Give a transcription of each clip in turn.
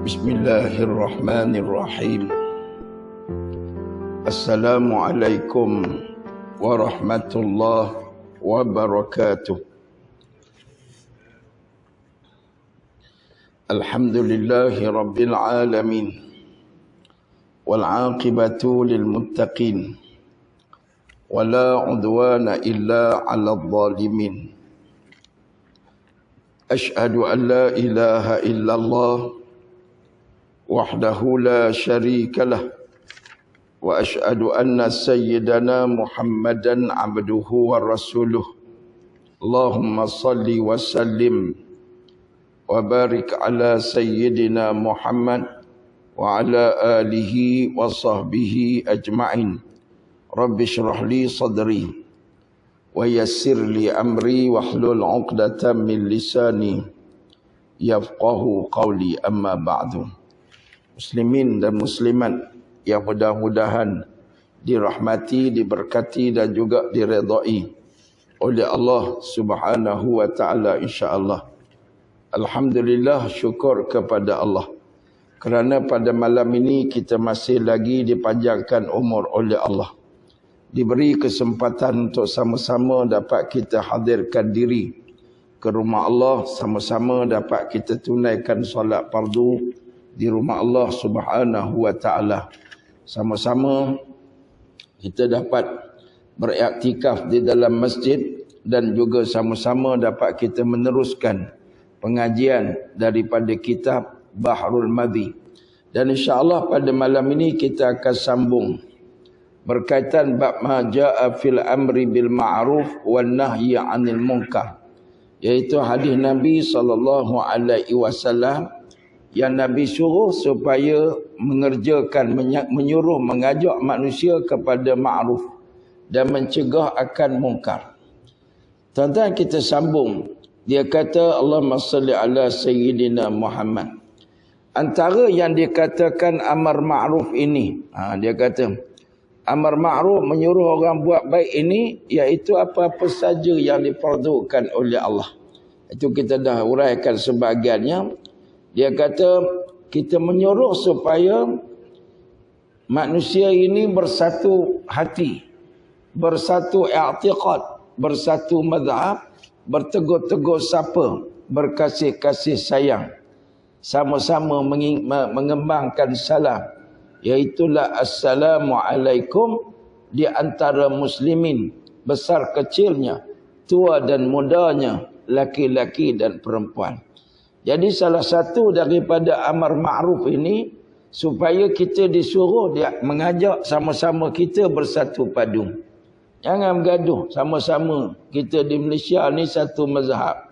Bismillahirrahmanirrahim. Assalamualaikum warahmatullahi wabarakatuh. Alhamdulillahi rabbil alamin. Wal aqibatu lil muttaqin. Wala udwana illa 'alal zalimin. Ashhadu an la ilaha illallah wahdahu la syarika lah wa ashhadu anna sayyidana Muhammadan abduhu wa rasuluh. Allahumma salli wa sallim wa barik ala sayyidina Muhammad wa ala alihi wa sahbihi ajma'in. Rabbi shrah li sadri wa yassir li amri wahlul 'uqdatam min lisani yafqahu qawli, amma ba'du. Muslimin dan muslimat yang mudah-mudahan dirahmati, diberkati dan juga diredai oleh Allah Subhanahu wa taala, insya-Allah. Alhamdulillah, syukur kepada Allah kerana pada malam ini kita masih lagi dipanjangkan umur oleh Allah. Diberi kesempatan untuk sama-sama dapat kita hadirkan diri ke rumah Allah, sama-sama dapat kita tunaikan solat fardu di rumah Allah Subhanahu wa taala. Sama-sama kita dapat beriktikaf di dalam masjid dan juga sama-sama dapat kita meneruskan pengajian daripada kitab Bahrul Madhi. Dan insya-Allah pada malam ini kita akan sambung berkaitan bab ma jaa fil amri bil ma'ruf wan nahyi 'anil munkar, iaitu hadis Nabi sallallahu alaihi wasallam yang Nabi suruh supaya mengerjakan, menyuruh, mengajak manusia kepada ma'ruf dan mencegah akan mungkar. Tuan-tuan, kita sambung. Dia kata, Allahumma salli ala sayyidina Muhammad. Antara yang dikatakan amar ma'ruf ini, dia kata, amar ma'ruf, menyuruh orang buat baik ini, iaitu apa-apa saja yang diperdukan oleh Allah. Itu kita dah uraikan sebahagiannya. Dia kata kita menyuruh supaya manusia ini bersatu hati, bersatu i'tiqad, bersatu mazhab, bertegur-tegur sapa, berkasih-kasih sayang, sama-sama mengembangkan salam, iaitulah assalamualaikum di antara muslimin, besar kecilnya, tua dan mudanya, laki-laki dan perempuan. Jadi salah satu daripada amar ma'ruf ini supaya kita disuruh dia mengajak sama-sama kita bersatu padu. Jangan bergaduh sama-sama. Kita di Malaysia ni satu mazhab.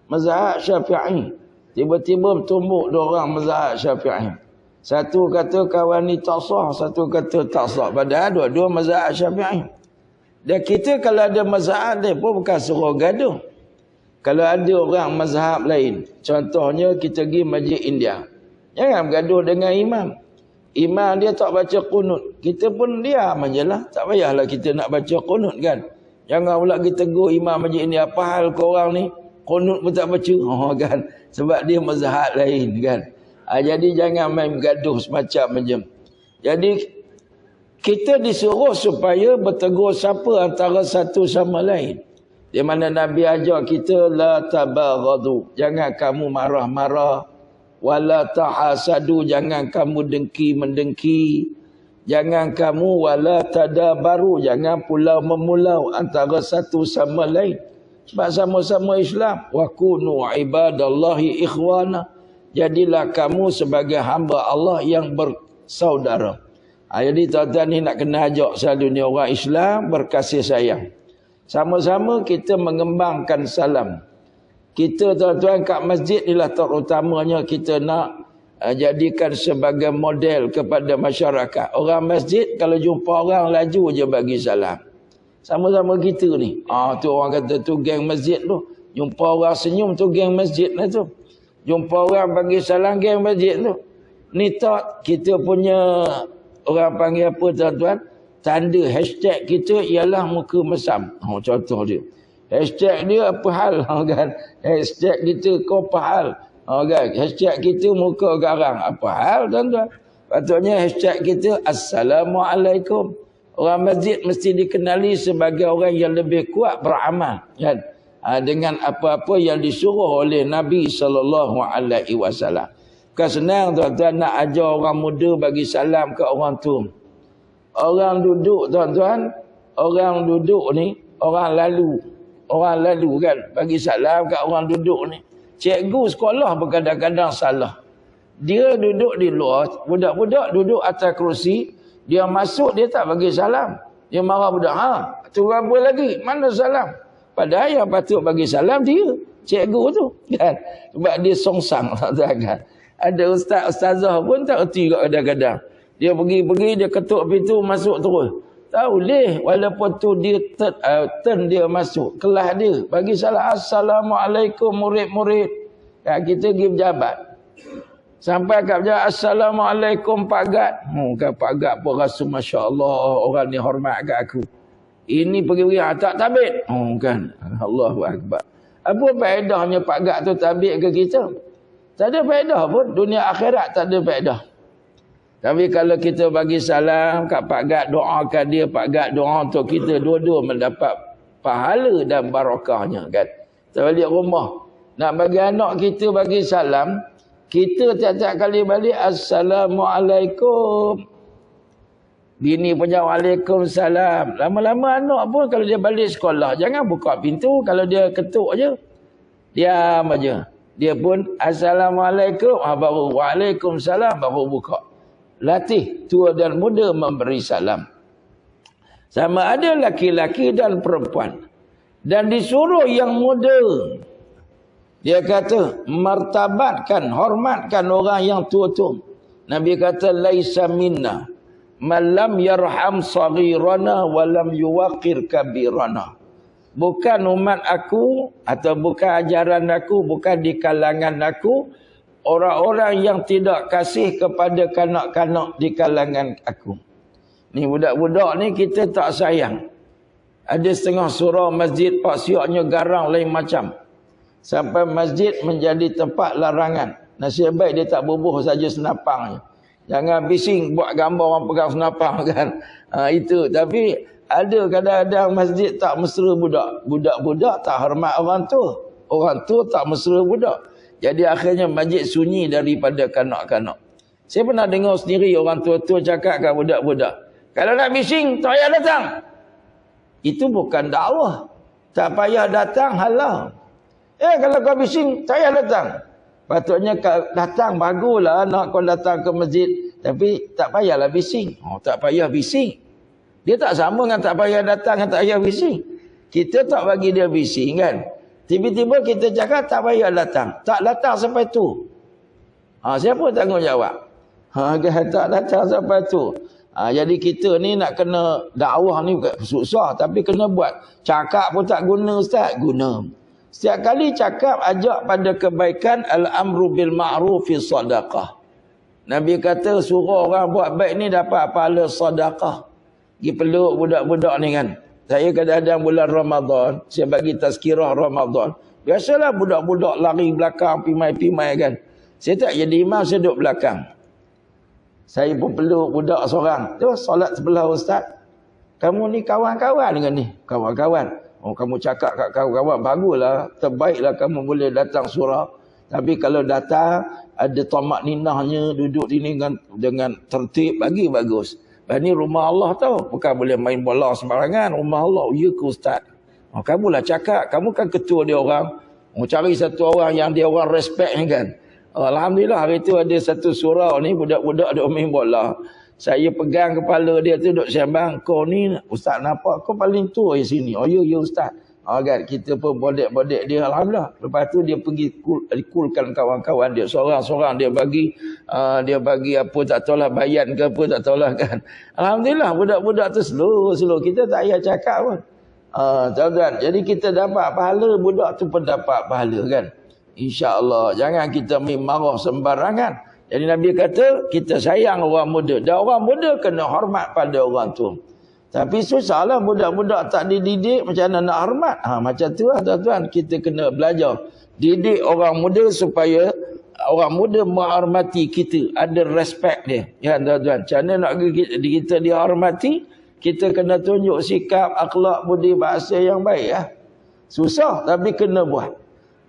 Mazhab Syafi'i. Tiba-tiba bertumbuk dua orang mazhab Syafi'i. Satu kata kawan ni tak sah, satu kata tak sah. Padahal dua-dua mazhab Syafi'i. Dan kita kalau ada mazhab dia pun bukan suruh gaduh. Kalau ada orang mazhab lain, contohnya kita pergi Masjid India, jangan bergaduh dengan imam. Imam dia tak baca qunut, kita pun diam ajalah. Tak payahlah kita nak baca qunut kan. Jangan pula kita tegur imam Masjid India, apa hal korang ni? Qunut pun tak baca. Kan. Sebab dia mazhab lain kan. Jadi jangan main bergaduh semacam macam. Jadi kita disuruh supaya bertegur sapa antara satu sama lain. Di mana Nabi ajar kita la tabaghadu, jangan kamu marah-marah, wala tahasadu, jangan kamu dengki-mendengki, jangan kamu wala tadabaru, jangan pulau-memulau antara satu sama lain. Sebab sama-sama Islam. Wa kunu ibadallahi ikhwana, jadilah kamu sebagai hamba Allah yang bersaudara. Jadi tuan-tuan ni nak kena ajak selalu ni orang Islam berkasih sayang. Sama-sama kita mengembangkan salam. Kita tuan-tuan kat masjid ni lah terutamanya kita nak jadikan sebagai model kepada masyarakat. Orang masjid kalau jumpa orang laju je bagi salam. Sama-sama kita ni. Tu orang kata tu geng masjid tu. Jumpa orang senyum tu geng masjid lah tu. Jumpa orang bagi salam geng masjid tu. Ni tak kita punya orang panggil apa tuan-tuan? Tanda hashtag kita ialah muka mesam. Contoh dia. Hashtag dia apa hal kan? Hashtag kita kau apa hal? Kan? Hashtag kita muka garang. Apa hal tuan-tuan? Patutnya hashtag kita Assalamualaikum. Orang masjid mesti dikenali sebagai orang yang lebih kuat beramal. Kan? Dengan apa-apa yang disuruh oleh Nabi SAW. Bukan senang tuan-tuan nak ajar orang muda bagi salam ke orang tu. Orang duduk tuan-tuan. Orang duduk ni. Orang lalu kan. Bagi salam ke orang duduk ni. Cikgu sekolah pun kadang-kadang salah. Dia duduk di luar. Budak-budak duduk atas kerusi. Dia masuk dia tak bagi salam. Dia marah budak. Tu apa lagi? Mana salam? Padahal yang patut bagi salam dia. Cikgu tu. Kan? Sebab dia songsang. Kan? Ada ustaz-ustazah pun tak erti kadang-kadang. Dia pergi-pergi, dia ketuk pintu, masuk terus. Tak boleh. Walaupun tu dia turn dia masuk. Kelas dia. Bagi salam. Assalamualaikum murid-murid. Kita pergi pejabat. Sampai kat pejabat. Assalamualaikum Pak Gad. Kan Pak Gad pun rasa Masya Allah. Orang ni hormat kat aku. Ini pergi-pergi. Tak tabik. Kan. Allahu Akbar. Apa faedahnya Pak Gad tu tabik ke kita? Tak ada faedah pun. Dunia akhirat tak ada faedah. Tapi kalau kita bagi salam kat Pak Gad, doakan dia, Pak Gad doa untuk kita, dua-dua mendapat pahala dan barakahnya kan. Kita balik rumah, nak bagi anak kita bagi salam, kita tiap-tiap kali balik Assalamualaikum. Bini punya Waalaikumsalam. Lama-lama anak pun kalau dia balik sekolah, jangan buka pintu, kalau dia ketuk je, diam aja. Dia pun Assalamualaikum, baru Waalaikumsalam, baru buka. Latih tua dan muda memberi salam. Sama ada laki-laki dan perempuan. Dan disuruh yang muda. Dia kata, martabatkan, hormatkan orang yang tua-tua. Nabi kata, laisa minna. Malam yarham saghirana walam yuwaqir kabirana. Bukan umat aku, atau bukan ajaran aku, bukan di kalangan aku, orang-orang yang tidak kasih kepada kanak-kanak di kalangan aku. Ni budak-budak ni kita tak sayang. Ada setengah surau masjid pak sioknya garang lain macam. Sampai masjid menjadi tempat larangan. Nasib baik dia tak bubuh saja senapangnya. Jangan bising buat gambar orang pegang senapang kan. Itu. Tapi ada kadang-kadang masjid tak mesra budak. Budak-budak tak hormat orang tua. Orang tua tak mesra budak. Jadi akhirnya masjid sunyi daripada kanak-kanak. Saya pernah dengar sendiri orang tua-tua cakap kat budak-budak. Kalau nak bising, tak payah datang. Itu bukan dakwah. Tak payah datang, halau. Kalau kau bising, tak payah datang. Patutnya datang, baguslah nak kau datang ke masjid. Tapi tak payahlah bising. Tak payah bising. Dia tak sama dengan tak payah datang dan tak payah bising. Kita tak bagi dia bising kan. Tiba-tiba kita cakap tak payah datang. Tak datang sampai tu. Siapa tanggungjawab? Tak datang sampai tu. Jadi kita ni nak kena dakwah ni susah. Tapi kena buat. Cakap pun tak guna Ustaz. Guna. Setiap kali cakap ajak pada kebaikan. Al-amru bil ma'rufi sadaqah. Nabi kata suruh orang buat baik ni dapat pahala sadaqah. Pergi peluk budak-budak ni kan. Saya kadang-kadang bulan Ramadan, saya bagi tazkirah Ramadan. Biasalah budak-budak lari belakang, pimai-pimai kan. Saya tak jadi imam, saya duduk belakang. Saya pun peluk budak seorang. Tu solat sebelah ustaz. Kamu ni kawan-kawan dengan ni. Kawan-kawan. Kamu cakap kat kawan-kawan, baguslah. Terbaiklah kamu boleh datang surau. Tapi kalau datang, ada tamak ninahnya, duduk sini dengan tertib, bagi bagus. Ini rumah Allah tau. Bukan boleh main bola sembarangan. Rumah Allah. Ya ke ustaz? Kamulah cakap. Kamu kan ketua dia orang. Cari satu orang yang dia orang respect ni kan. Alhamdulillah hari tu ada satu surau ni. Budak-budak dia main bola. Saya pegang kepala dia tu duduk sembang. Kau ni ustaz nampak. Kau paling tua di sini. Ya ustaz. Kan kita pun bodek-bodek dia. Alhamdulillah. Lepas tu dia pergi kulkan kawan-kawan dia. Seorang-seorang dia bagi apa tak tahulah bayan ke apa tak tahulah kan. Alhamdulillah budak-budak tu slow. Kita tak payah cakap pun. Tuan-tuan. Jadi kita dapat pahala. Budak tu pun dapat pahala kan. InsyaAllah. Jangan kita marah sembarangan. Jadi Nabi kata kita sayang orang muda. Dan orang muda kena hormat pada orang tua. Tapi susahlah budak-budak tak dididik macam mana nak hormat. Macam tu lah tuan-tuan. Kita kena belajar. Didik orang muda supaya orang muda menghormati kita, ada respect dia. Ya tuan-tuan, macam mana nak kita dihormati? Kita kena tunjuk sikap, akhlak, budi bahasa yang baik ya. Susah tapi kena buat.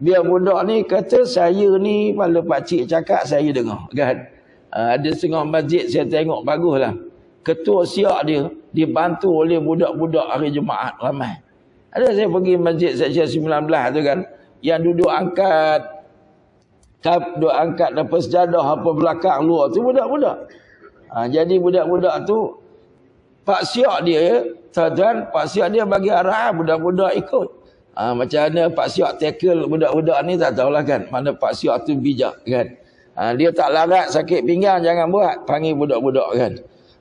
Biar budak ni kata saya ni kalau pakcik cakap saya dengar kan. Ada setengah masjid saya tengok baguslah. Ketua siak dia dibantu oleh budak-budak hari Jumaat ramai. Ada saya pergi masjid Seksyen 19 tu kan, yang duduk angkat apa sejadah apa belakang luar tu budak-budak. Jadi budak-budak tu pak siak dia, tuan-tuan, pak siak dia bagi arahan budak-budak ikut. Macam mana pak siak tackle budak-budak ni tak tahulah kan. Mana pak siak tu bijak kan. Dia tak larat sakit pinggang jangan buat, panggil budak-budak kan.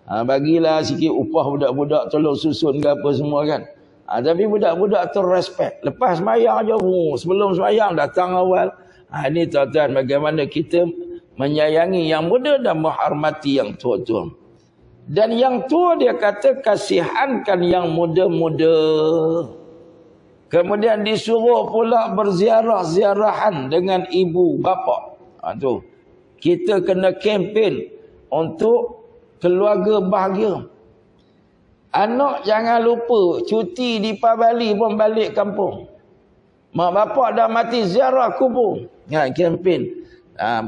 Bagilah sikit upah budak-budak tolong susun ke apa semua kan. Tapi budak-budak tu respect. Lepas sembahyang je, sebelum sembahyang datang awal. Ini tuan-tuan bagaimana kita menyayangi yang muda dan menghormati yang tua-tua. Dan yang tua dia kata kasihankan yang muda-muda. Kemudian disuruh pula berziarah-ziarahan dengan ibu bapa. Tu. Kita kena kempen untuk keluarga bahagia. Anak jangan lupa cuti di Pabali pun balik kampung. Mak bapak dah mati ziarah kubur. Kempen.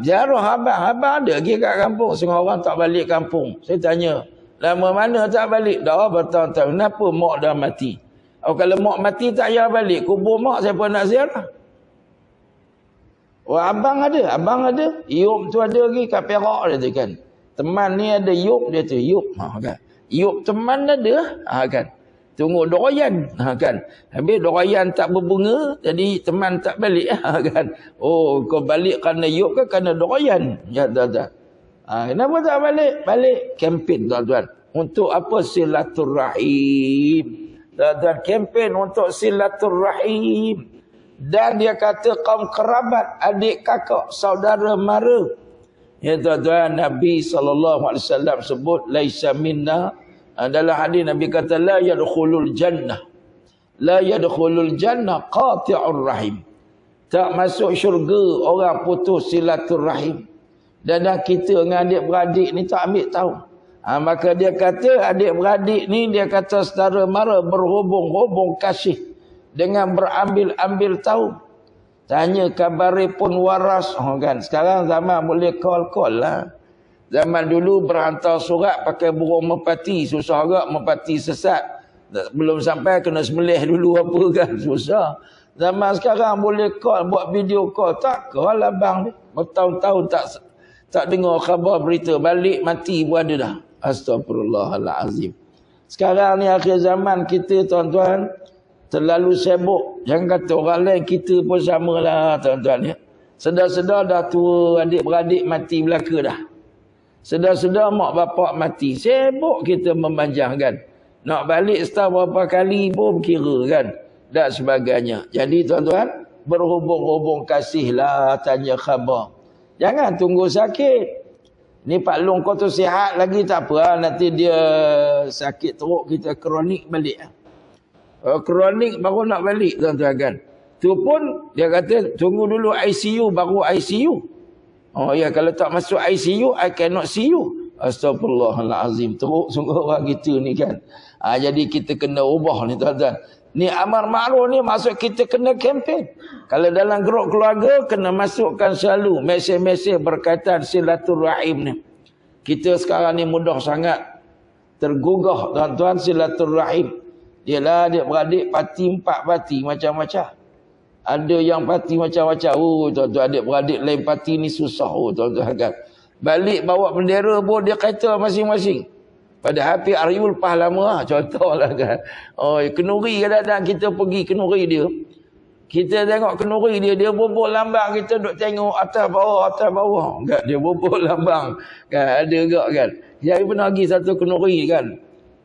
Ziarah abang ada lagi kat kampung. Setengah orang tak balik kampung. Saya tanya, lama mana tak balik? Dah bertahun-tahun. Kenapa mak dah mati? Kalau mak mati tak payah balik. Kubur mak siapa nak ziarah? Abang ada. Iup tu ada lagi kat Perak dia tu kan. Teman ni ada iup dia tu. Iup. Kan. Iup teman ada. Kan. Tunggu dorayan. Kan. Habis dorayan tak berbunga. Jadi teman tak balik. Kan. Kau balik kerana iup ke kerana dorayan? Ya tuan-tuan. Kenapa tak balik? Balik. Kempen tuan-tuan. Untuk apa? Silaturahim. Tuan-tuan, kempen untuk silaturahim. Dan dia kata kaum kerabat, adik kakak, saudara mara. Ya tuan-tuan, Nabi SAW sebut laisa minna. Dalam hadis Nabi kata la yadkhulul jannah. La yadkhulul jannah qati'ur rahim. Tak masuk syurga orang putus silaturahim. Dan kita dengan adik-beradik ni tak ambil tahu. Maka dia kata adik-beradik ni dia kata saudara mara berhubung-hubung kasih dengan berambil-ambil tahu. Tanya kabari pun waras. Kan sekarang zaman boleh call-call lah. Zaman dulu berhantar surat pakai burung merpati, susah agak, merpati sesat. Belum sampai kena sembelih dulu apa kan, susah. Zaman sekarang boleh call, buat video call. Tak call abang ni. Bertahun-tahun tak dengar khabar berita, balik mati pun ada dah. Astagfirullahalazim. Sekarang ni akhir zaman kita tuan-tuan terlalu sibuk. Jangan kata orang lain, kita pun samalah tuan-tuan ya. Sedar-sedar dah tua, adik-beradik mati belaka dah. Sedar-sedar mak bapak mati. Sibuk kita memanjangkan. Nak balik setahun berapa kali pun kira kan. Dan sebagainya. Jadi tuan-tuan, berhubung-hubung kasihlah, tanya khabar. Jangan tunggu sakit. Ni Pak Long kau tu sihat lagi tak apa. Nanti dia sakit teruk kita kronik balik. Kronik baru nak balik tuan-tuan kan. Tu pun dia kata tunggu dulu ICU baru ICU. Ya kalau tak masuk ICU I cannot see you. Astagfirullahalazim. Teruk sungguh orang kita ni kan. Jadi kita kena ubah ni tuan-tuan. Ni amar ma'ruf ni maksud kita kena kempen. Kalau dalam grup keluarga kena masukkan selalu mesej-mesej berkaitan silaturahim ni. Kita sekarang ni mudah sangat tergugah tuan-tuan silaturahim. Yalah adik-beradik parti 4 parti macam-macam. Ada yang parti macam-macam. Tuan-tuan adik-beradik lain parti ni susah. Tuan-tuan kan. Balik bawa bendera pun dia kata masing-masing. Pada Hafiz Aryul Pahlama contohlah kan. Kenuri kadang-kadang kita pergi kenuri dia. Kita tengok kenuri dia, dia bobol lambang, kita duk tengok atas bawah. Enggak, dia bobol lambang. Kan ada enggak kan. Jadi pernah pergi satu kenuri kan.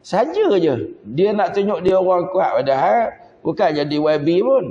Saja je. Dia nak tunjuk dia orang kuat padahal bukan jadi YB pun.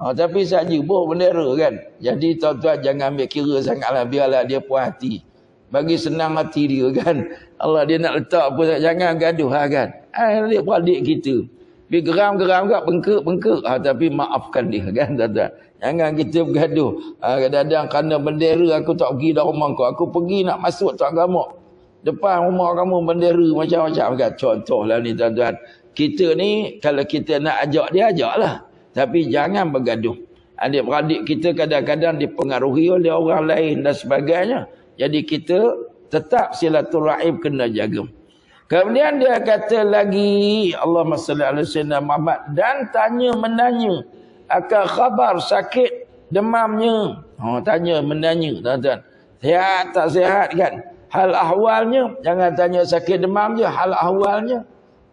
Tapi saja buah bendera kan. Jadi tuan-tuan jangan ambil kira sangatlah, biarlah dia puas hati. Bagi senang hati dia kan. Allah dia nak letak apa, jangan gaduh kan. Adik-beradik kita. Dia geram-geram kat bengkak-bengkak. Tapi maafkan dia kan tuan-tuan. Jangan kita bergaduh. Kadang-kadang kerana bendera aku tak pergi dah rumah kau. Aku pergi nak masuk tak agama. Depan rumah kamu bendera macam-macam kan. Contohlah ni tuan-tuan. Kita ni kalau kita nak ajak dia, ajaklah. Tapi jangan bergaduh. Adik-beradik kita kadang-kadang dipengaruhi oleh orang lain dan sebagainya. Jadi kita tetap silaturahim kena jaga. Kemudian dia kata lagi, Allahumma salli ala sayyidina Muhammad, dan tanya menanya akan khabar sakit demamnya. Tanya menanya tuan-tuan. Sihat tak sihat kan? Hal ahwalnya, jangan tanya sakit demam je, hal ahwalnya.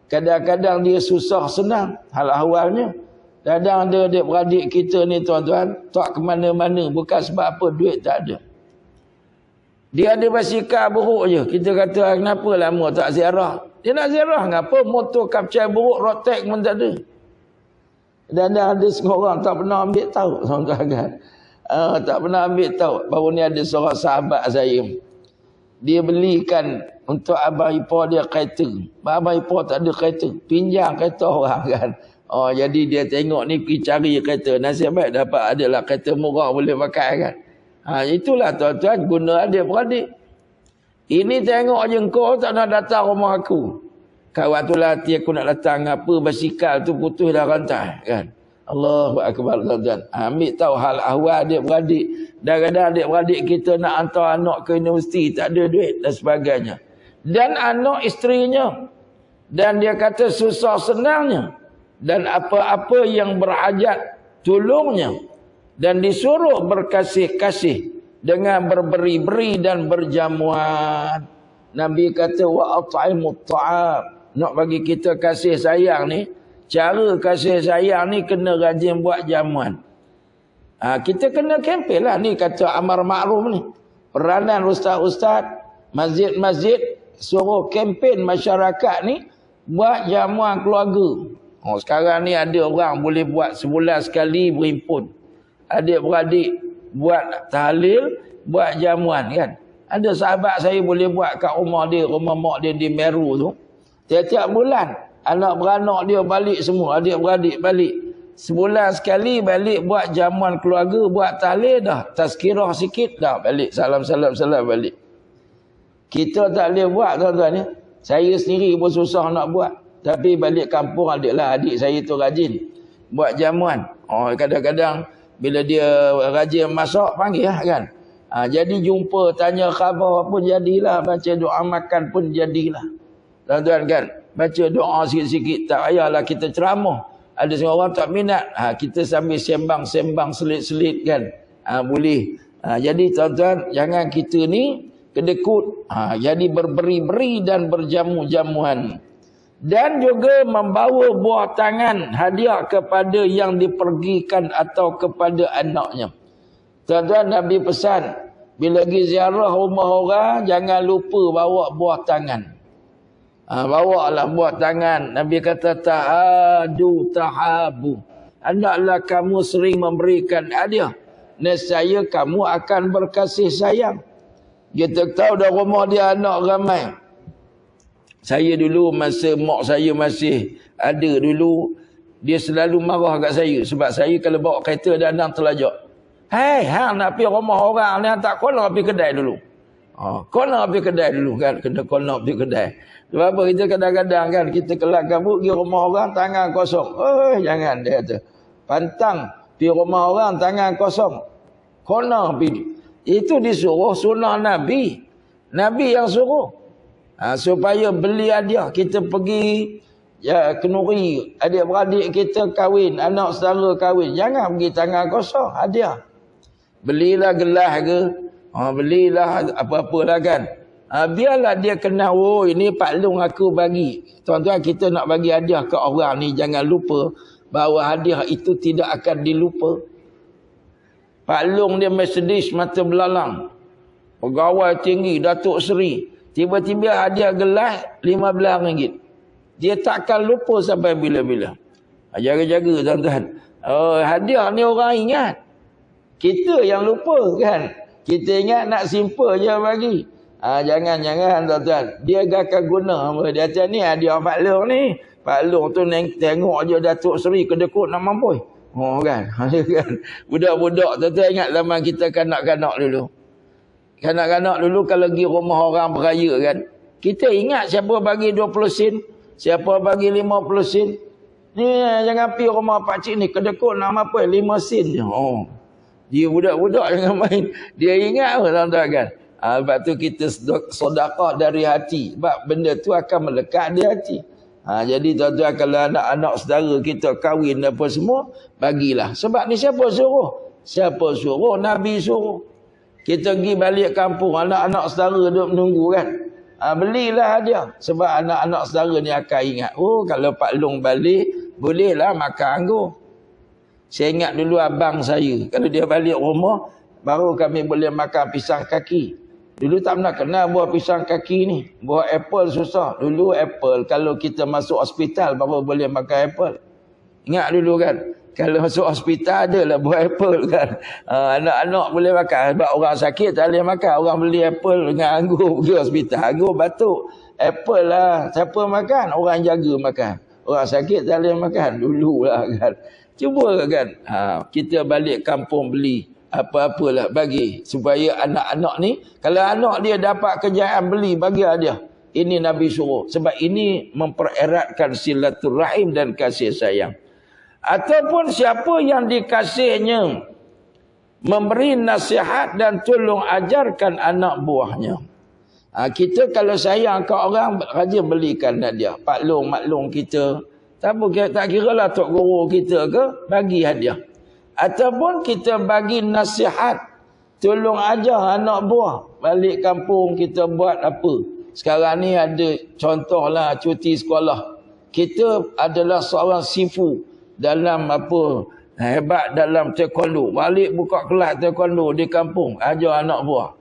Kadang-kadang dia susah senang hal ahwalnya. Kadang ada adik-beradik kita ni tuan-tuan tak ke mana-mana bukan sebab apa, duit tak ada. Dia ada basikal buruk je. Kita kata kenapa lama tak ziarah? Dia nak ziarah ngapa? Motor kapcai buruk, rotek pun tak ada. Dan ada seorang tak pernah ambil tahu, tuan-tuan kan. Tak pernah ambil tahu. Baru ni ada seorang sahabat saya. Dia belikan untuk abang ipar dia kereta. Abang ipar tak ada kereta. Pinjam kereta orang kan. Jadi dia tengok ni pergi cari kereta. Nasib baik dapat adalah kereta murah boleh pakai kan. Itulah tuan-tuan guna adik-beradik. Ini tengok je kau tak nak datang rumah aku. Kawan tu latih aku nak datang apa basikal tu putus dah rantai kan. Allahu akbar tuan-tuan. Ambil tahu hal ahwal adik-beradik. Kadang-kadang adik-beradik kita nak hantar anak ke universiti tak ada duit dan sebagainya. Dan anak isterinya. Dan dia kata susah senangnya. Dan apa-apa yang berhajat tolongnya. Dan disuruh berkasih-kasih dengan berberi-beri dan berjamuan. Nabi kata wa at'imut ta'am. Nak bagi kita kasih sayang ni, cara kasih sayang ni kena rajin buat jamuan. Kita kena kempen lah ni kata amar ma'ruf ni. Peranan ustaz-ustaz, masjid-masjid suruh kempen masyarakat ni buat jamuan keluarga. Sekarang ni ada orang boleh buat sebulan sekali berhimpun. Adik-beradik buat tahlil, buat jamuan kan. Ada sahabat saya boleh buat kat rumah dia, rumah mak dia di Meru tu. Tiap-tiap bulan anak beranak dia balik semua, adik-beradik balik. Sebulan sekali balik buat jamuan keluarga, buat tahlil dah, tazkirah sikit dah balik, salam balik. Kita tak boleh buat tuan-tuan ni. Saya sendiri pun susah nak buat. Tapi balik kampung adalah adik saya tu rajin buat jamuan. Kadang-kadang bila dia rajin masak panggil lah kan. Jadi jumpa tanya khabar pun jadilah, baca doa makan pun jadilah. Tuan-tuan kan, baca doa sikit-sikit, tak payahlah kita ceramah. Ada seorang tak minat, kita sambil sembang-sembang selit-selit kan. Boleh. Jadi tuan-tuan, jangan kita ni kedekut. Jadi berberi-beri dan berjamu-jamuan. Dan juga membawa buah tangan hadiah kepada yang dipergikan atau kepada anaknya. Tuan-tuan, Nabi pesan, bila pergi ziarah rumah orang, jangan lupa bawa buah tangan. Bawalah buah tangan. Nabi kata tahadu tahabu. Hendaklah kamu sering memberikan hadiah. Nescaya kamu akan berkasih sayang. Kita tahu dah rumah dia anak ramai. Saya dulu masa mak saya masih ada dulu, dia selalu marah kat saya. Sebab saya kalau bawa kereta dan anak terlajak. Hang nak pergi rumah orang ni, tak kau nak pergi kedai dulu. Kau nak pergi kedai dulu kan. Kena kau nak pergi kedai. Sebab apa kita kadang-kadang kan, kita kelar kabut pergi rumah orang tangan kosong. Jangan dia kata. Pantang pergi rumah orang tangan kosong. Kau nak pergi. Itu disuruh sunnah Nabi. Nabi yang suruh. Supaya beli hadiah. Kita pergi kenuri. Adik-beradik kita kahwin. Anak saudara kahwin. Jangan pergi tangan kosong. Hadiah. Belilah gelas ke. Belilah apa-apalah kan. Biarlah dia kenal. Ini Pak Long aku bagi. Tuan-tuan, kita nak bagi hadiah ke orang ni. Jangan lupa bahawa hadiah itu tidak akan dilupa. Pak Long dia Mercedes mata belalang. Pegawai tinggi, Datuk Seri. Tiba-tiba hadiah gelas RM15. Dia takkan lupa sampai bila-bila. Jaga-jaga tuan-tuan. Hadiah ni orang ingat. Kita yang lupa kan. Kita ingat nak simple je bagi. Jangan tuan-tuan. Dia akan guna. Dia kata ni hadiah Pak Long ni. Pak Long tu tengok je Datuk Seri kedekut nak mampu. Oh kan. Budak-budak tu ingat zaman kita kanak-kanak dulu. Kanak-kanak dulu kalau pergi rumah orang beraya kan, kita ingat siapa bagi 20 sen, siapa bagi 50 sen. Ni jangan pergi rumah pakcik ni, kedekut nama apa 5 sen je. Oh. Dia budak-budak jangan main. Dia ingat apa tuan-tuan kan. Sebab tu kita sedekah dari hati. Sebab benda tu akan melekat di hati. Jadi tuan-tuan kalau anak-anak saudara kita kahwin apa semua, bagilah. Sebab ni siapa suruh? Siapa suruh? Nabi suruh. Kita pergi balik kampung, anak-anak saudara duduk menunggu kan. Belilah dia. Sebab anak-anak saudara ni akan ingat. Oh kalau Pak Long balik, bolehlah makan anggur. Saya ingat dulu abang saya. Kalau dia balik rumah, baru kami boleh makan pisang kaki. Dulu tak pernah kenal buah pisang kaki ni. Buah apple susah. Dulu apple, kalau kita masuk hospital, baru boleh makan apple. Ingat dulu kan? Kalau masuk hospital adalah buah apple kan. Anak-anak boleh makan. Sebab orang sakit tak boleh makan. Orang beli apple dengan anggur pergi hospital. Anggur batuk. Apple lah. Siapa makan? Orang jaga makan. Orang sakit tak boleh makan. Dulu lah kan. Cuba kan. Kita balik kampung beli. Apa-apalah bagi. Supaya anak-anak ni. Kalau anak dia dapat kejayaan beli, bagi dia. Ini Nabi suruh. Sebab ini mempereratkan silaturahim dan kasih sayang. Ataupun siapa yang dikasihnya memberi nasihat dan tolong ajarkan anak buahnya. Kita kalau sayang ke orang, rajin belikan dia. Pak Long, Mak Long kita. Tak kira lah tok guru kita ke, bagi hadiah. Ataupun kita bagi nasihat, tolong ajar anak buah. Balik kampung kita buat apa. Sekarang ni ada contohlah cuti sekolah. Kita adalah seorang sifu dalam apa, hebat dalam taekwondo. Balik buka kelas taekwondo di kampung, ajar anak buah.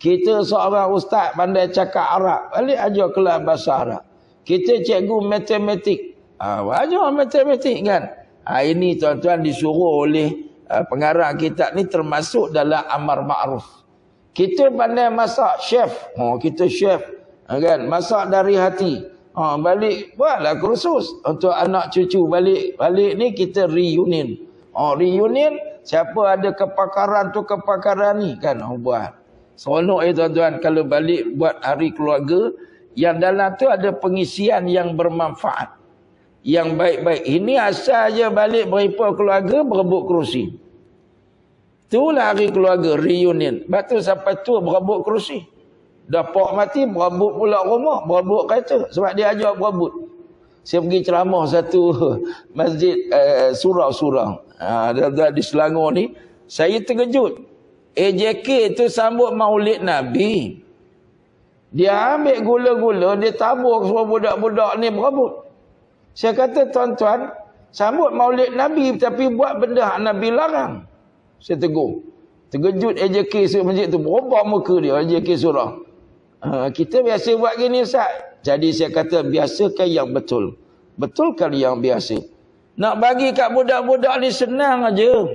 Kita seorang ustaz pandai cakap Arab, balik ajar kelas bahasa Arab. Kita cikgu matematik, ajar matematik kan. Ini tuan-tuan disuruh oleh pengarang kitab ni, termasuk dalam amar ma'ruf. Kita pandai masak, chef. Kita chef kan, masak dari hati. Balik buatlah kursus untuk anak cucu. Balik ni kita reunion. Reunion, siapa ada kepakaran tu kepakaran ni kan, buat. Seronok tuan-tuan kalau balik buat hari keluarga yang dalam tu ada pengisian yang bermanfaat, yang baik-baik. Ini asal je balik berhimpun keluarga berebut kerusi. Itulah hari keluarga reunion. Lepas tu sampai tua berebut kerusi. Dah pak mati berebut pula rumah, berebut kereta. Sebab dia ajar berebut. Saya pergi ceramah satu masjid surau-surau di Selangor ni. Saya terkejut. AJK tu sambut maulid Nabi. Dia ambil gula-gula, dia tabur semua budak-budak ni berebut. Saya kata, tuan-tuan, sambut maulid Nabi tapi buat benda Nabi larang. Saya tegur. Terkejut AJK masjid tu. Berubah muka dia, AJK surah. Kita biasa buat gini Ustaz. Jadi saya kata, biasakan yang betul. Betulkan yang biasa. Nak bagi kat budak-budak ni senang aja.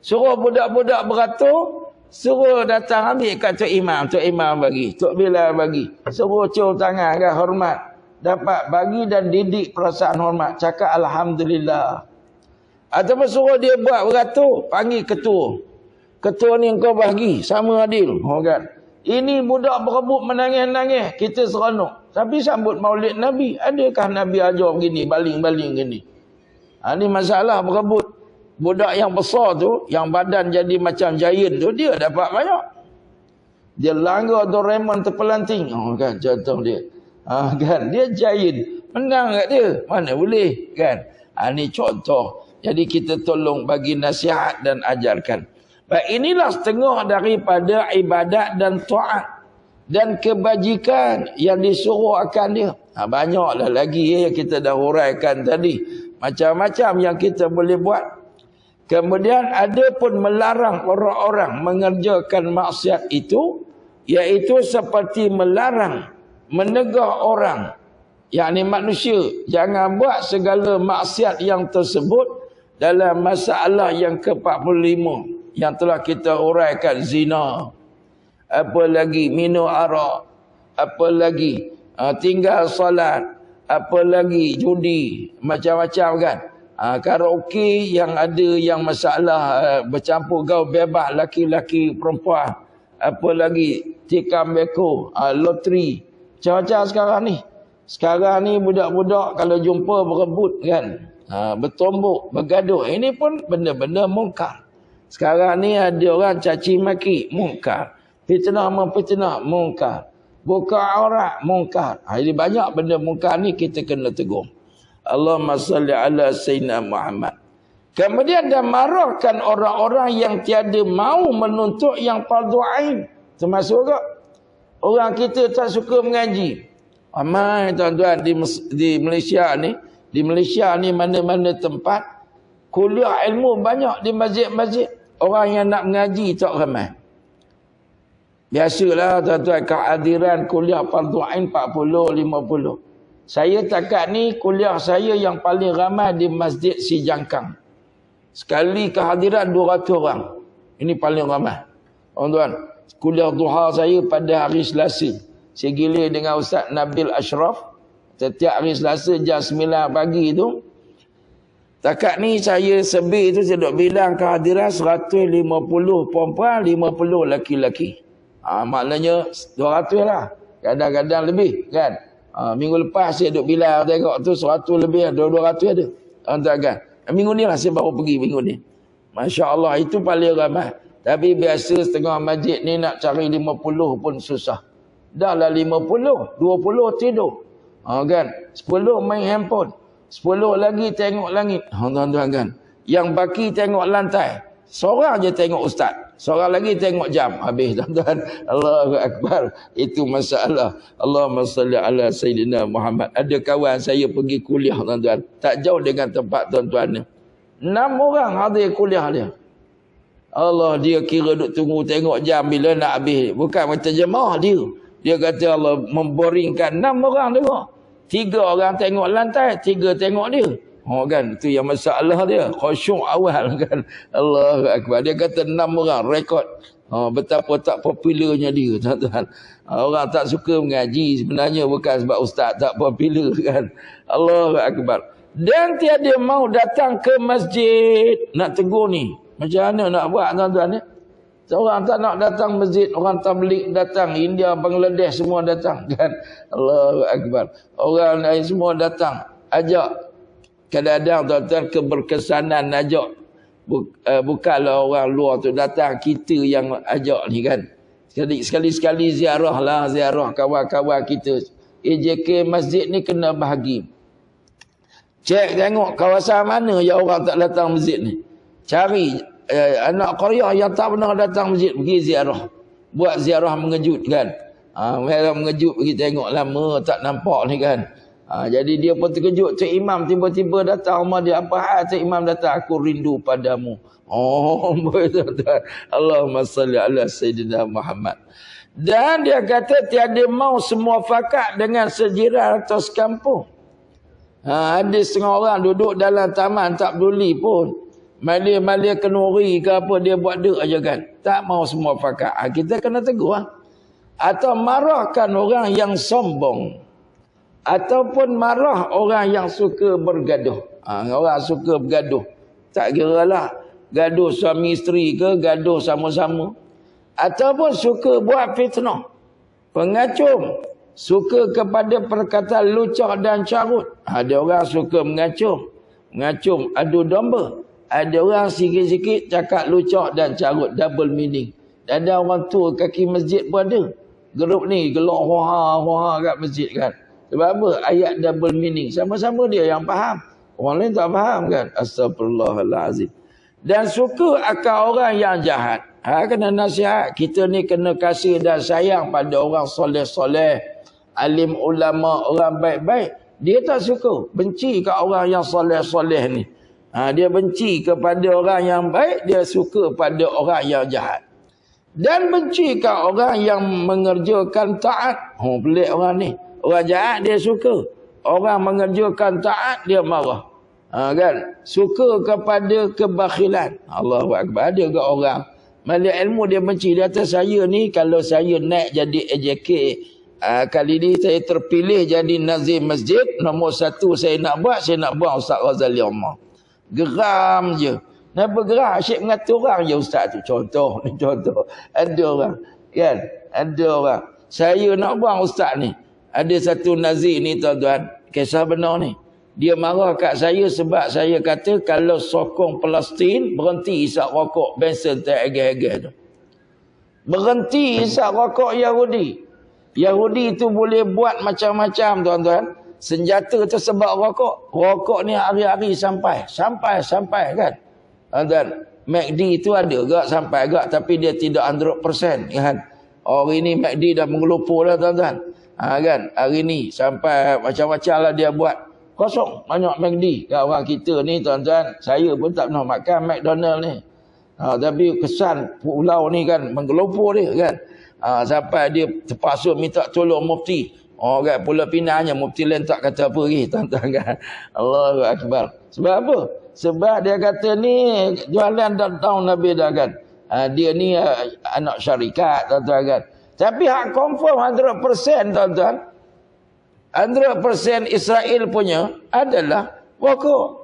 Suruh budak-budak beratur, suruh datang ambil kat Tok Imam. Tok Imam bagi, Tok Bilal bagi. Suruh cium tangan kan, hormat. Dapat bagi dan didik perasaan hormat. Cakap Alhamdulillah. Ataupun suruh dia buat beratur, panggil ketua. Ketua ni kau bagi, sama adil. Kan? Ini budak berebut menangis-nangis. Kita seronok. Tapi sambut maulid Nabi. Adakah Nabi ajar begini, baling-baling gini? Ini masalah berebut. Budak yang besar tu, yang badan jadi macam giant tu, dia dapat banyak. Dia langgar Doraemon terpelanting. Kan, contoh dia. Kan, dia giant. Menang kat dia. Mana boleh. Kan. Ini contoh. Jadi kita tolong bagi nasihat dan ajarkan. Baik, inilah setengah daripada ibadat dan taat dan kebajikan yang disuruh akan dia. Banyaklah lagi yang kita dah huraikan tadi. Macam-macam yang kita boleh buat. Kemudian ada pun melarang orang-orang mengerjakan maksiat itu, iaitu seperti melarang, menegur orang, yakni manusia, jangan buat segala maksiat yang tersebut dalam masalah yang ke-45 yang telah kita huraikan. Zina, apa lagi minum arak, apa lagi tinggal solat, apa lagi judi, macam-macam kan. Karaoke yang ada yang masalah bercampur gaul bebas laki-laki perempuan. Apa lagi? Tikam beko, loteri. Macam-macam sekarang ni. Sekarang ni budak-budak kalau jumpa berebut kan. Bertombok, bergaduh. Ini pun benda-benda mungkar. Sekarang ni ada orang caci maki, mungkar. Fitnah memfitnah, mungkar. Buka aurat, mungkar. Ini banyak benda mungkar ni kita kena tegur. Allahumma salli ala Sayyidina Muhammad. Kemudian dia marahkan orang-orang yang tiada mau menuntut yang fardu ain. Termasuk ke? Orang kita tak suka mengaji. Ramai tuan-tuan di Malaysia ni. Di Malaysia ni mana-mana tempat. Kuliah ilmu banyak di masjid-masjid. Orang yang nak mengaji tak ramai. Biasalah tuan-tuan kehadiran kuliah fardu ain 40, 50. Saya takat ni kuliah saya yang paling ramai di Masjid Si Jangkang. Sekali kehadiran 200 orang. Ini paling ramai. Tuan-tuan, kuliah duha saya pada hari Selasa. Saya gilir dengan Ustaz Nabil Ashraf. Setiap hari Selasa jam 9 pagi tu. Takat ni saya sebir tu saya duk bilang kehadiran 150 perempuan, 50 laki-laki. Maknanya 200 lah. Kadang-kadang lebih kan. Minggu lepas saya duduk bilang tengok tu 100 lebih, 200 ada. Tuan-tuan kan. Minggu ni lah saya baru pergi minggu ni. Masya Allah itu paling ramai. Tapi biasa setengah masjid ni nak cari 50 pun susah. Dah lah 50, 20 tidur. Kan. 10 main handphone. 10 lagi tengok langit. Tuan-tuan kan. Yang baki tengok lantai. Seorang je tengok ustaz. Seorang lagi tengok jam. Habis tuan-tuan. Allahu Akbar. Itu masalah. Allahumma salli ala Sayyidina Muhammad. Ada kawan saya pergi kuliah tuan-tuan. Tak jauh dengan tempat tuan-tuan ni. 6 orang hadir kuliah dia. Allah dia kira duk tunggu tengok jam bila nak habis. Bukan macam jemaah dia. Dia kata Allah memboringkan 6 orang tengok. 3 orang tengok lantai. 3 tengok dia. Kan itu yang masalah dia khusyuk awal kan. Allahu Akbar. Dia kata 6 orang rekod. Betapa tak popularnya dia tuan-tuan. Orang tak suka mengaji sebenarnya bukan sebab ustaz tak popular kan. Allahu Akbar. Dan tiada mau datang ke masjid. Nak tegur ni macam mana nak buat tuan-tuan ni? Orang tak nak datang masjid, orang tabligh datang, India, Bangladesh semua datang kan. Allahu Akbar. Orang lain semua datang. Ajak. Kadang-kadang tuan-tuan keberkesanan ajak. Bukanlah orang luar tu datang, kita yang ajak ni kan. Sekali-sekali ziarah lah, ziarah kawan-kawan kita. AJK masjid ni kena bahagi. Cek tengok kawasan mana yang orang tak datang masjid ni. Cari anak Korea yang tak pernah datang masjid, pergi ziarah. Buat ziarah mengejut kan. Mereka mengejut pergi tengok lama tak nampak ni kan. Jadi dia pun terkejut. Cik Imam tiba-tiba datang rumah dia. Apa hal Cik Imam datang? Aku rindu padamu. Tuan-tuan. Allahumma salli ala Sayyidina Muhammad. Dan dia kata tiada mau semua fakat dengan sejiran atau sekampung. Ada setengah orang duduk dalam taman tak peduli pun. Malia-malia kenuri ke apa dia buat dek aja kan. Tak mau semua fakat. Kita kena tegur. Atau marahkan orang yang sombong. Ataupun marah orang yang suka bergaduh. Orang suka bergaduh. Tak kira lah. Gaduh suami isteri ke, gaduh sama-sama. Ataupun suka buat fitnah. Pengacung. Suka kepada perkataan lucah dan carut. Ada orang suka mengacung. Mengacung adu domba. Ada orang sikit-sikit cakap lucah dan carut. Double meaning. Ada orang tua kaki masjid pun ada. Grup ni gelak huha-huha kat masjid kan. Sebab apa? Ayat double meaning. Sama-sama dia yang faham. Orang lain tak faham kan. Astagfirullahaladzim. Dan suka akal orang yang jahat. Kena nasihat. Kita ni kena kasih dan sayang pada orang soleh-soleh. Alim ulama, orang baik-baik. Dia tak suka. Benci ke orang yang soleh-soleh ni. Dia benci kepada orang yang baik. Dia suka pada orang yang jahat. Dan benci ke orang yang mengerjakan taat. Pelik orang ni. Orang jahat dia suka. Orang mengerjakan taat dia marah. Kan? Suka kepada kebakhilan. Allahu Akbar. Ada ke orang Malik ilmu dia benci. Dia kata saya ni kalau saya naik jadi AJK kali ni saya terpilih jadi nazim masjid. Nombor 1 saya nak buat Ustaz Ghazali Omar. Geram je. Nak bergerak asyik mengata orang je ustaz tu. Contoh. Ada orang. Kan? Ada orang. Saya nak buang ustaz ni. Ada satu nazir ni tuan-tuan. Kisah benar ni. Dia marah kat saya sebab saya kata kalau sokong Palestin, berhenti isap rokok Benson teragak-agak tu. Berhenti isap rokok Yahudi. Yahudi tu boleh buat macam-macam tuan-tuan. Senjata tersebab rokok. Rokok ni hari-hari sampai kan. Tuan-tuan, MACD tu ada gak sampai gak tapi dia tidak 100% kan. Hari ni MACD dah mengelupur dah tuan-tuan. Kan hari ni sampai macam-macam lah dia buat. Kosong banyak MACD. Kat orang kita ni tuan-tuan, saya pun tak pernah makan McDonald ni. Tapi kesan pulau ni kan menggelupur dia kan. Sampai dia terpaksa minta tolong mufti. Kan Pulau Pinangnya mufti lain tak kata apa lagi tuan-tuan kan. Allahu Akbar. Sebab apa? Sebab dia kata ni jualan down Nabi dah kan. Dia ni anak syarikat tuan-tuan kan. Tapi hak confirm 100% tuan-tuan. 100% Israel punya adalah rokok.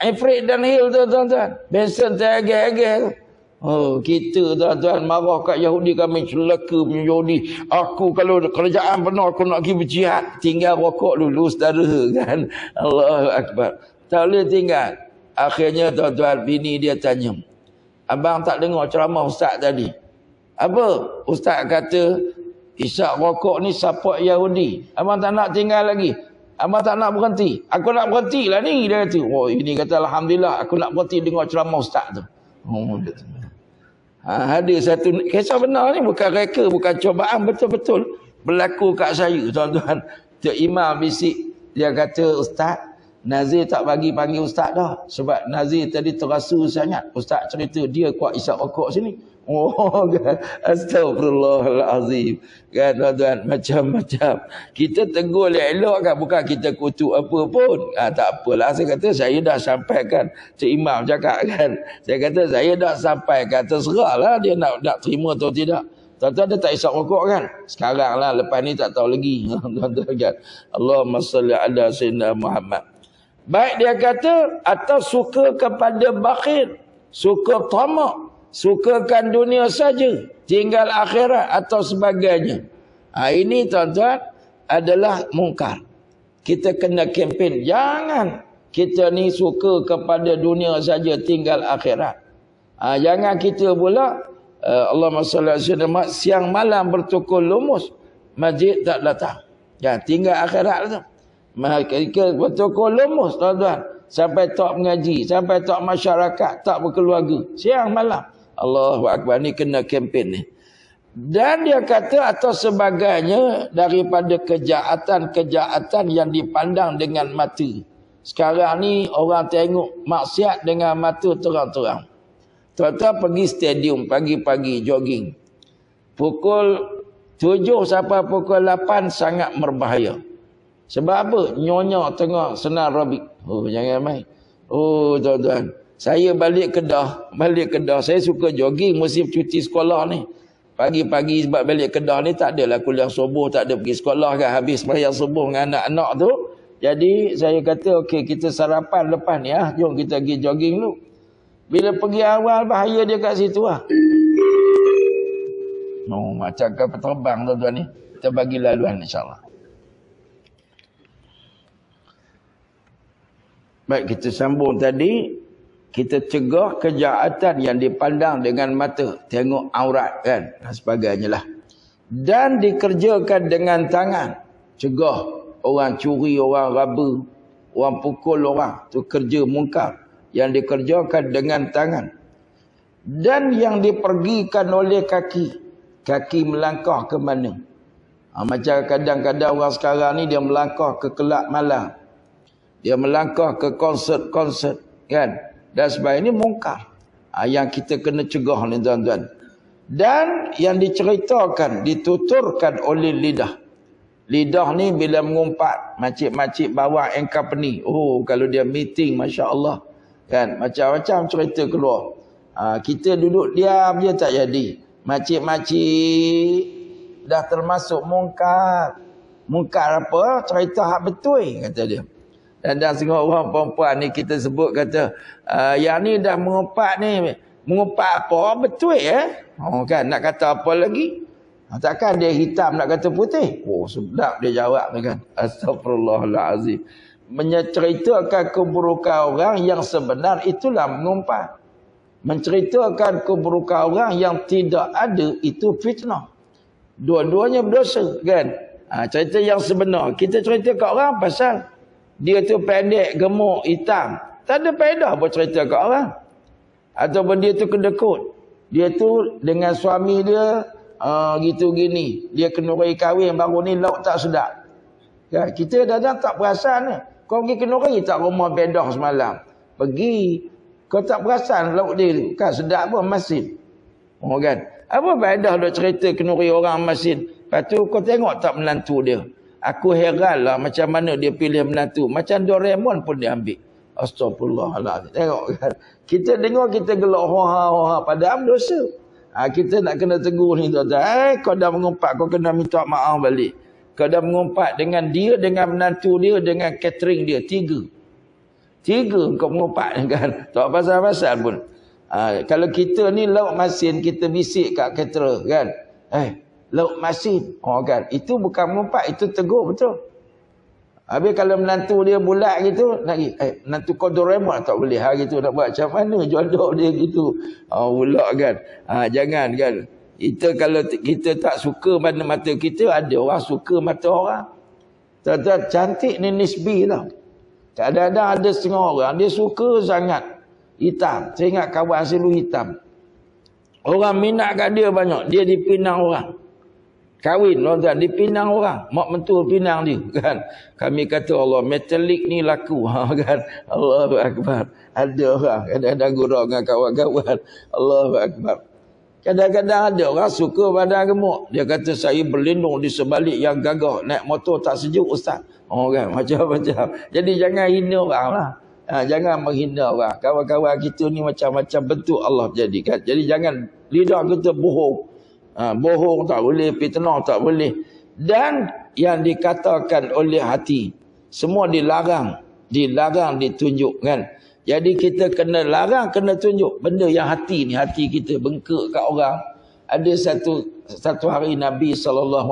Ifrit dan Hill tuan-tuan. Benson teragak-agak. Oh, kita tuan-tuan marah kat Yahudi, kami celaka punya Yahudi. Aku kalau kerajaan benar aku nak pergi berjihad, tinggal rokok dulu saudara kan. Allahu Akbar. Tak boleh tinggal. Akhirnya tuan-tuan bini dia tanya, abang tak dengar ceramah ustaz tadi? Apa? Ustaz kata isap rokok ni support Yahudi. Abang tak nak tinggal lagi. Abang tak nak berhenti. Aku nak berhenti lah ni. Dia kata, oh ini kata alhamdulillah aku nak berhenti dengar ceramah ustaz tu. Oh, ada satu kisah benar ni, bukan reka, bukan cobaan, betul-betul berlaku kat saya tuan-tuan. Tok Imam bisik, dia kata ustaz, Nazir tak bagi panggil ustaz dah sebab Nazir tadi terasa sangat ustaz cerita dia kuat isap rokok sini. Oh kan, astagfirullahalazim kan tuan-tuan, macam-macam kita tegur elok kan, bukan kita kutuk apa pun. Tak apalah, saya kata saya dah sampaikan. Cik Imam cakap kan, saya kata saya dah sampaikan, terserahlah dia nak terima atau tidak. Tuan-tuan dia tak isap rokok kan sekarang lah, lepas ni tak tahu lagi. Tuan-tuan kan, Allahumma salli ala sayyidina Muhammad. Baik dia kata, atau suka kepada bakhil, suka tamak, sukakan dunia saja, tinggal akhirat atau sebagainya. Ini tuan-tuan adalah mungkar. Kita kena kempen, jangan kita ni suka kepada dunia saja, tinggal akhirat. Jangan kita pula Allahumma salli alaihi wasallam siang malam bertukar lumus, masjid tak datang. Ya, tinggal akhirat tu. Mereka bertukar lumus tuan-tuan, sampai tak mengaji, sampai tak masyarakat, tak berkeluarga, siang malam. Allahu Akbar, ni kena kempen ni. Dan dia kata atau sebagainya daripada kejahatan-kejahatan yang dipandang dengan mata. Sekarang ni orang tengok maksiat dengan mata terang-terang. Tuan-tuan pergi stadium pagi-pagi jogging. Pukul 7 sampai pukul 8 sangat berbahaya. Sebab apa? Nyonya tengah senam aerobik. Oh, jangan main. Oh, tuan-tuan. Saya balik Kedah. Saya suka jogging musim cuti sekolah ni. Pagi-pagi sebab balik Kedah ni tak adalah kuliah subuh, tak ada pergi sekolah kan. Habis sembahyang subuh dengan anak-anak tu. Jadi saya kata, okey kita sarapan lepas ni ah. Jom kita pergi jogging dulu. Bila pergi awal bahaya dia kat situ lah. No, macam kapal terbang tuan-tuan ni. Kita bagi laluan insyaAllah. Baik, kita sambung tadi. Kita cegah kejahatan yang dipandang dengan mata. Tengok aurat kan, dan sebagainya lah. Dan dikerjakan dengan tangan. Cegah orang curi, orang raba, orang pukul orang. Itu kerja mungkar yang dikerjakan dengan tangan. Dan yang dipergikan oleh kaki. Kaki melangkah ke mana? Macam kadang-kadang orang sekarang ni dia melangkah ke kelab malam. Dia melangkah ke konsert-konsert kan. Dan sebagainya ini mungkar. Yang kita kena cegah ni tuan-tuan. Dan yang diceritakan, dituturkan oleh lidah. Lidah ni bila mengumpat, makcik-makcik bawa and company. Oh, kalau dia meeting, Masya Allah. Kan, macam-macam cerita keluar. Kita duduk diam je tak jadi. Makcik-makcik dah termasuk mungkar. Mungkar apa? Cerita hak betul, kata dia. Dan setengah orang perempuan ni kita sebut kata, yang ni dah mengumpat ni. Mengumpat apa? Betul kan, nak kata apa lagi? Takkan dia hitam nak kata putih? Oh, sedap dia jawab kan. Astagfirullahalazim. Menceritakan keburukan orang yang sebenar itulah mengumpat. Menceritakan keburukan orang yang tidak ada itu fitnah. Dua-duanya berdosa kan. Cerita yang sebenar. Kita cerita kat orang pasal dia tu pendek, gemuk, hitam. Tak ada faedah buat cerita kat orang. Ataupun dia tu kedekut. Dia tu dengan suami dia gitu gini. Dia kenuri kahwin baru ni lauk tak sedap. Ya, kita kadang tak perasan ni. Kau pergi kenuri tak rumah bedah semalam. Pergi. Kau tak perasan lauk dia tu. Kan sedap pun masin. Kan. Apa faedah duk cerita kenuri orang masin. Lepas tu kau tengok tak menantu dia. Aku heran lah macam mana dia pilih menantu. Macam Doraemon pun dia ambil. Astagfirullahaladzim. Tengok kan. Kita dengar kita gelak hoa-hoa. Padahal dosa. Kita nak kena tegur ni tuan-tuan. Kau dah mengumpat. Kau kena minta maaf balik. Kau dah mengumpat dengan dia, dengan menantu dia, dengan catering dia. Tiga kau mengumpat kan. Tak pasal-pasal pun. Kalau kita ni lauk masin, kita bisik kat caterer kan. Lauk masin. Kan. Itu bukan mengumpat. Itu tegur betul. Habis kalau menantu dia bulat gitu, nak menantu kau Doraemon tak boleh gitu, nak buat macam mana jodoh dia gitu. Bulat kan. Jangan kan. Kita kalau kita tak suka pada mata kita, ada orang suka mata orang. Tuan-tuan, cantik ni nisbi lah. Kadang-kadang ada setengah orang dia suka sangat hitam. Saya ingat kawan saya dulu hitam. Orang minat kat dia banyak, dia dipinang orang. Kahwin tuan-tuan, dipinang orang. Mak mentua pinang dia kan. Kami kata Allah, metalik ni laku kan. Allahu Akbar. Ada orang kadang-kadang gurau dengan kawan-kawan. Allahu Akbar. Kadang-kadang ada orang suka badan gemuk. Dia kata saya berlindung di sebalik yang gagah. Naik motor tak sejuk ustaz. Kan macam-macam. Jadi jangan hina orang lah. Jangan menghina orang. Kawan-kawan kita ni macam-macam bentuk Allah jadikan. Jadi jangan lidah kita bohong. Bohong tak boleh, fitnah tak boleh. Dan yang dikatakan oleh hati, semua dilarang ditunjuk kan. Jadi kita kena larang, kena tunjuk benda yang hati ni, hati kita bengkak kat orang. Ada satu hari Nabi SAW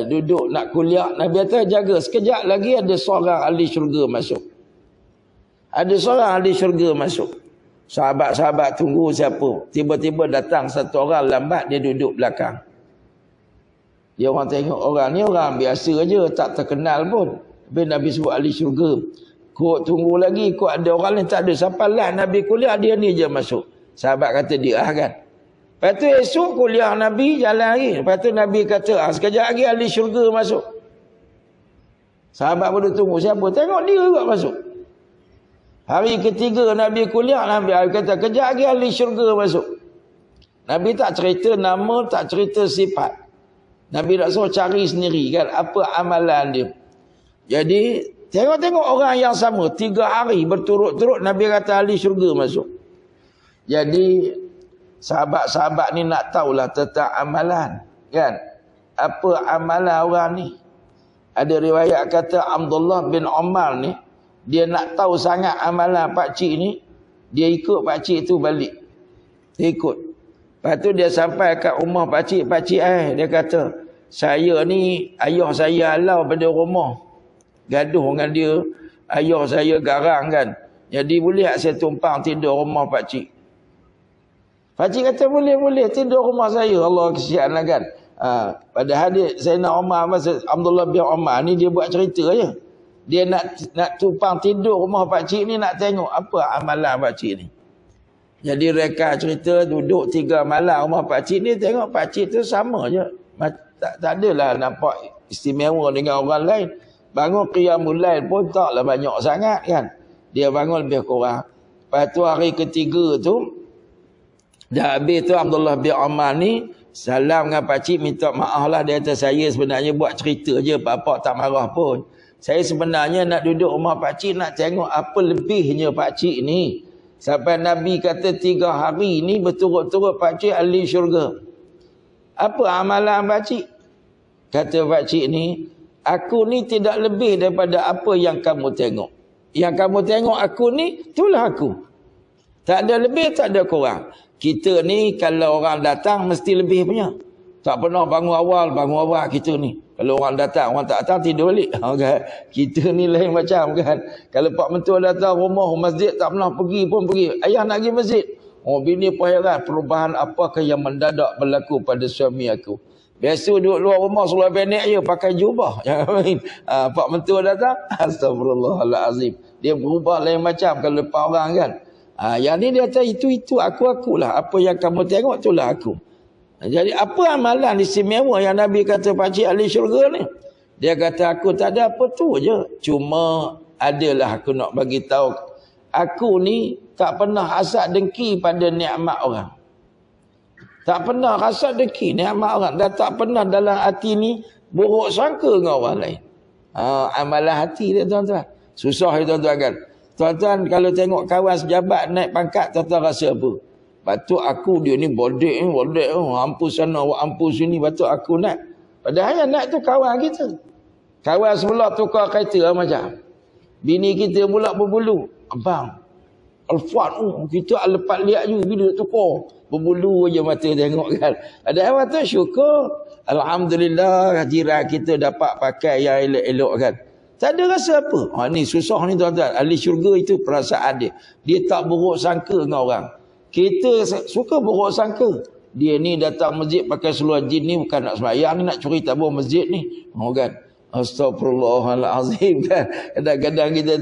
duduk nak kuliah. Nabi kata jaga, sekejap lagi ada seorang ahli syurga masuk. Ada seorang ahli syurga masuk. Sahabat-sahabat tunggu siapa. Tiba-tiba datang satu orang lambat, dia duduk belakang. Dia orang tengok orang ni orang biasa aja, tak terkenal pun. Habis Nabi sebut ahli syurga. Kok tunggu lagi, kok ada orang lain tak ada. Sampai lah Nabi kuliah, dia ni je masuk. Sahabat kata dia kan. Lepas tu esok kuliah Nabi jalan lagi. Lepas tu Nabi kata, sekejap lagi ahli syurga masuk. Sahabat pun tunggu siapa. Tengok dia juga masuk. Hari ketiga Nabi kuliah, Nabi kata, kejap lagi ahli syurga masuk. Nabi tak cerita nama, tak cerita sifat. Nabi nak suruh cari sendiri kan, apa amalan dia. Jadi, tengok-tengok orang yang sama, 3 hari berturut-turut Nabi kata ahli syurga masuk. Jadi, sahabat-sahabat ni nak tahulah tentang amalan. Kan? Apa amalan orang ni? Ada riwayat kata Abdullah bin Umar ni, dia nak tahu sangat amalan pakcik ni, dia ikut pakcik tu balik. Dia ikut. Lepas tu dia sampai kat rumah pakcik. Pakcik dia kata, saya ni ayah saya halau pada rumah. Gaduh dengan dia. Ayah saya garang kan. Jadi boleh tak saya tumpang tidur rumah pakcik? Pakcik kata boleh tidur rumah saya. Allah kesian lah kan. Padahal dia, Sayyidina Umar, Abdullah bin Umar ni dia buat cerita je. Dia nak tumpang tidur rumah pakcik ni, nak tengok apa amalan pakcik ni. Jadi reka cerita duduk 3 malam rumah pakcik ni, tengok pakcik tu sama je. Tak adalah nampak istimewa dengan orang lain. Bangun qiyamul lail pun taklah banyak sangat kan. Dia bangun lebih kurang. Lepas tu hari ketiga tu, dah habis tu Abdullah bin Umar ni salam dengan pakcik, minta maaf lah. Dia kata saya sebenarnya buat cerita je, bapak tak marah pun. Saya sebenarnya nak duduk rumah pakcik, nak tengok apa lebihnya pakcik ni. Sampai Nabi kata 3 hari ni berturut-turut pakcik ahli syurga. Apa amalan pakcik? Kata pakcik ni, Aku ni tidak lebih daripada apa yang kamu tengok. Yang kamu tengok aku ni, itulah aku. Tak ada lebih, tak ada kurang. Kita ni kalau orang datang mesti lebih punya. Tak pernah bangun awal kita ni. Kalau orang datang, orang tak datang tidur balik. Kan? Kita ni lain macam kan. Kalau Pak Mentua datang rumah, masjid tak pernah pergi pun pergi. Ayah nak pergi masjid. Oh, bini pun heran, perubahan apakah yang mendadak berlaku pada suami aku. Biasa duduk luar rumah seluar pendek je pakai jubah. Pak Mentua datang, astagfirullahalazim. Dia berubah lain macam kalau lepas orang kan. Yang ni dia kata itu aku-akulah. Apa yang kamu tengok itulah aku. Jadi apa amalan istimewa yang Nabi kata pakcik ahli syurga ni? Dia kata aku tak ada apa tu je. Cuma adalah aku nak bagi tahu. Aku ni tak pernah hasad dengki pada nikmat orang. Tak pernah hasad dengki nikmat orang. Dan tak pernah dalam hati ni buruk sangka dengan orang lain. Amalan hati dia tuan-tuan. Susah ya tuan-tuan kan. Tuan-tuan kalau tengok kawan sejabat naik pangkat, tuan-tuan rasa apa? Patut aku dia ni bodek hampus sana, hampus sini, patut aku nak. Padahal yang nak tu kawan kita. Kawan sebelah tukar kereta macam. Bini kita pula berbulu. Abang, Alfat kita lepas lihat je, bila tukar. Berbulu je mata tengok kan. Padahal patut syukur. Alhamdulillah jiran kita dapat pakai yang elok-elok kan. Tak ada rasa apa. Ni susah ni tuan-tuan. Ahli syurga itu perasaan dia. Dia tak buruk sangka dengan orang. Kita suka buruk sangka. Dia ni datang masjid pakai seluar jin ni bukan nak sembahyang ni, nak curi tabur masjid ni. Kan? Astagfirullahalazim kan. Kadang-kadang kita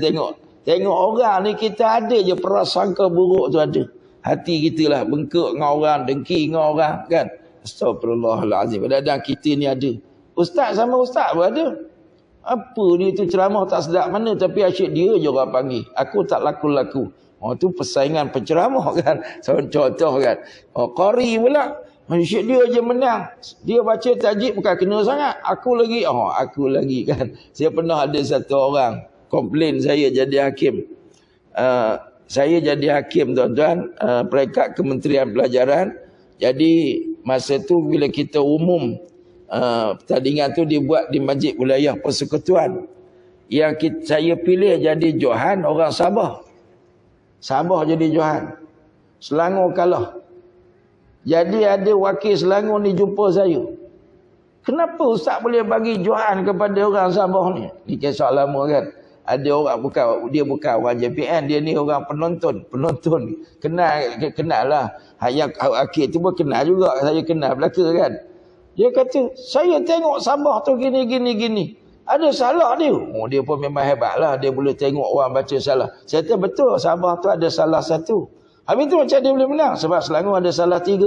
tengok orang ni, kita ada je prasangka buruk tu ada. Hati kita lah bengkak dengan orang, dengki dengan orang kan. Astagfirullahalazim. Kadang-kadang kita ni ada. Ustaz sama ustaz pun ada. Apa dia tu ceramah tak sedap mana, tapi asyik dia je orang panggil. Aku tak laku-laku. Tu persaingan penceramah kan. Contoh kan. Qari pula. Asyik dia je menang. Dia baca tajik bukan kena sangat. Aku lagi kan. Saya pernah ada satu orang komplain saya jadi hakim. Saya jadi hakim tuan-tuan. Peringkat Kementerian Pelajaran. Jadi masa tu bila kita umum pertandingan tu dibuat di Masjid Wilayah Persekutuan. Yang saya pilih jadi Johan orang Sabah. Sabah jadi Johan. Selangor kalah. Jadi ada wakil Selangor ni jumpa saya. Kenapa ustaz boleh bagi Johan kepada orang Sabah ni? Ni kisah lama kan. Ada orang dia bukan orang JPN, dia ni orang penonton. Kenal lah. Yang wakil tu pun kenal juga. Saya kenal belaka kan. Dia kata, saya tengok Sabah tu gini. Ada salah dia. Dia pun memang hebat lah. Dia boleh tengok orang baca salah. Saya kata betul, Sabah tu ada salah satu. Habis tu macam dia boleh menang. Sebab Selangor ada salah 3.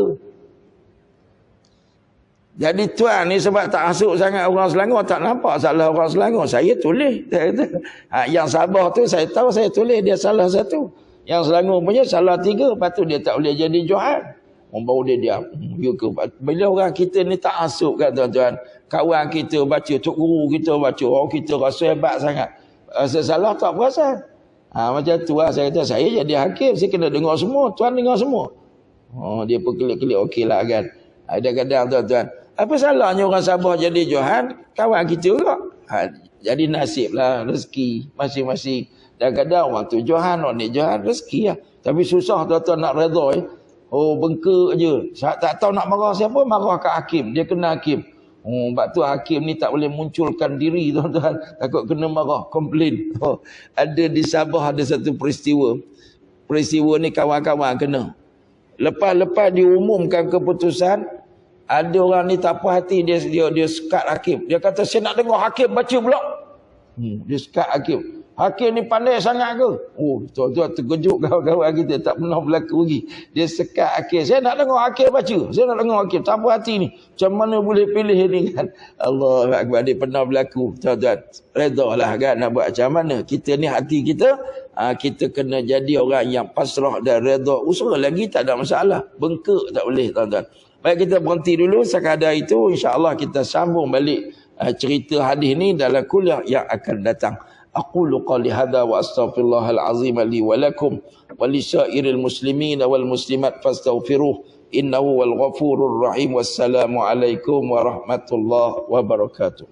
Jadi tuan ni sebab tak masuk sangat orang Selangor, tak nampak salah orang Selangor. Saya tulis. Yang Sabah tu saya tahu, saya tulis dia salah 1. Yang Selangor punya salah 3. Lepas tu dia tak boleh jadi Johan. Baru dia diam. Bila orang kita ni tak masuk kan tuan-tuan. Kawan kita baca, tok guru kita baca, kita rasa hebat sangat. Salah tak perasan. Macam tu lah saya kata, saya jadi hakim, saya kena dengar semua, tuan dengar semua. Dia pun klik-klik okey lah kan. Kadang-kadang tuan-tuan, apa salahnya orang Sabah jadi Johan, kawan kita juga. Jadi nasib lah, rezeki masing-masing. Kadang-kadang orang tu Johan, orang ni Johan, rezeki lah. Tapi susah tuan-tuan nak redha bengkak je. Tak tahu nak marah siapa, marah kat hakim. Dia kena hakim. Sebab tu hakim ni tak boleh munculkan diri tuan-tuan. Takut kena marah, komplain. Ada di Sabah ada satu peristiwa. Peristiwa ni kawan-kawan kena. Lepas diumumkan keputusan, ada orang ni tak puas hati, dia sekat hakim. Dia kata saya nak dengar hakim baca pula. Dia sekat hakim. Hakim ni pandai sangat ke? Tuan-tuan terkejut kawan-kawan kita. Tak pernah berlaku lagi. Dia sekat hakim. Saya nak dengar hakim baca. Saya nak dengar hakim. Tak puas hati ni. Macam mana boleh pilih ni kan? Allah Akbar. Dia pernah berlaku. Tuan-tuan. Redha lah kan. Nak buat macam mana? Kita ni hati kita. Kita kena jadi orang yang pasrah dan redha. Usaha lagi tak ada masalah. Bengkak tak boleh tuan-tuan. Baik, kita berhenti dulu. Sekadar itu insya-Allah kita sambung balik cerita hadis ni dalam kuliah yang akan datang. أقول قولي هذا وأستغفر الله العظيم لي ولكم ولسائر المسلمين والمسلمات فاستغفروه إنه هو الغفور الرحيم والسلام عليكم ورحمة الله وبركاته.